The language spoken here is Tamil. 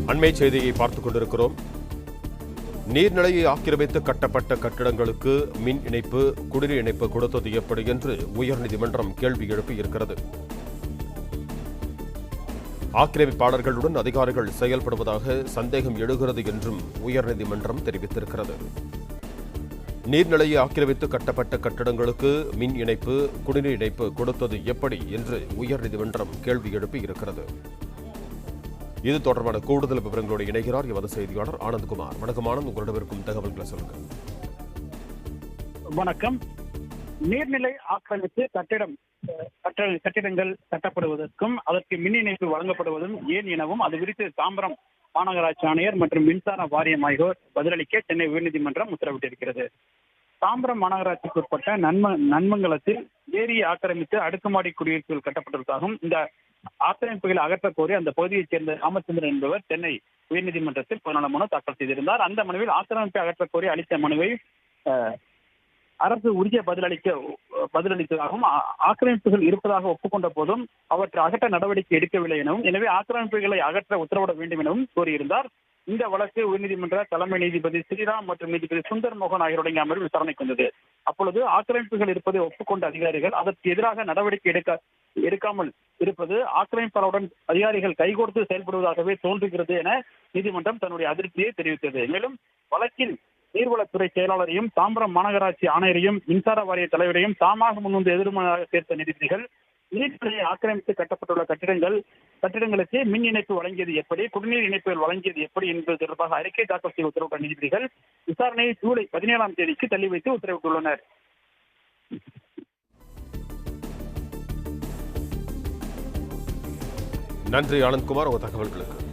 அண்மை செய்தியை பார்த்துக் கொண்டிருக்கிறோம். நீர்நிலையை ஆக்கிரமித்து கட்டப்பட்ட கட்டிடங்களுக்கு மின் இணைப்பு, குடிநீர் இணைப்பு கொடுத்தது எப்படி என்று உயர்நீதிமன்றம் கேள்வி எழுப்பியிருக்கிறது. ஆக்கிரமிப்பாளர்களுடன் அதிகாரிகள் செயல்படுவதாக சந்தேகம் எழுகிறது என்றும் உயர்நீதிமன்றம் தெரிவித்திருக்கிறது. நீர்நிலையை ஆக்கிரமித்து கட்டப்பட்ட கட்டிடங்களுக்கு மின் இணைப்பு, குடிநீர் இணைப்பு கொடுத்தது எப்படி என்று உயர்நீதிமன்றம் கேள்வி எழுப்பியிருக்கிறது. இது தொடர்பான கூடுதல் விவரங்களோடு இணைகிறார் எமது செய்தியாளர் ஆனந்த்குமார். வணக்கம் ஆனந்த், உங்களிடம் இருக்கும் தகவல்களை சொல்லுங்கள். வணக்கம். நீர்நிலை ஆக்கிரமித்து கட்டிடங்கள் கட்டப்படுவதற்கும் அதற்கு மின் இணைப்பு வழங்கப்படுவதும் ஏன் எனவும் அது குறித்து தாம்பரம் மாநகராட்சி ஆணையர் மற்றும் மின்சார வாரியம் ஆகியோர் பதிலளிக்க சென்னை உயர்நீதிமன்றம் உத்தரவிட்டிருக்கிறது. தாம்பரம் மாநகராட்சிக்கு உட்பட்ட நன்மங்கலத்தில் ஏரியை ஆக்கிரமித்து அடுக்குமாடி குடியிருப்புகள் கட்டப்பட்டிருப்பதாகவும் இந்த ஆக்கிரமிப்புகளை அகற்றக் கோரி அந்த பகுதியைச் சேர்ந்த ராமச்சந்திரன் என்பவர் சென்னை உயர்நீதிமன்றத்தில் பொதுநல மனு தாக்கல் செய்திருந்தார். அந்த மனுவில் ஆக்கிரமிப்பை அகற்றக் கோரி அளித்த மனுவை அரசு உரிய பதிலளித்ததாகவும் ஆக்கிரமிப்புகள் இருப்பதாக ஒப்புக்கொண்ட போதும் அவற்றை அகற்ற நடவடிக்கை எடுக்கவில்லை எனவும், எனவே ஆக்கிரமிப்புகளை அகற்ற உத்தரவிட வேண்டும் எனவும் கோரியிருந்தார். இந்த வழக்கு உயர்நீதிமன்ற தலைமை நீதிபதி ஸ்ரீராம் மற்றும் நீதிபதி சுந்தர் மோகன் ஆகியோருடைய அமர்வு விசாரணைக்கு வந்தது. அப்பொழுது ஆக்கிரமிப்புகள் இருப்பதை ஒப்புக்கொண்ட அதிகாரிகள் அதற்கு எதிராக நடவடிக்கை எடுக்காமல் இருப்பது ஆக்கிரமிப்பாளருடன் அதிகாரிகள் கைகோர்த்து செயல்படுவதாகவே தோன்றுகிறது என நீதிமன்றம் தன்னுடைய அதிருப்தியை தெரிவித்தது. மேலும் வழக்கில் நீர்வளத்துறை செயலாளரையும் தாம்பரம் மாநகராட்சி ஆணையரையும் மின்சார வாரிய தலைவரையும் தாமாக முன்வந்து எதிர்மறையாக சேர்த்த நீதிபதிகள் நீர்நிலையை ஆக்கிரமித்து கட்டப்பட்டுள்ள கட்டிடங்களுக்கு மின் இணைப்பு வழங்கியது எப்படி, குடிநீர் இணைப்புகள் வழங்கியது எப்படி என்பது தொடர்பாக அறிக்கை தாக்கல் செய்ய உத்தரவிட்ட நீதிபதிகள் விசாரணையை ஜூலை 17ஆம் தேதிக்கு தள்ளி வைத்து உத்தரவிட்டுள்ளனர். நன்றி ஆனந்த்குமார், உங்கள் தகவல்களுக்கு.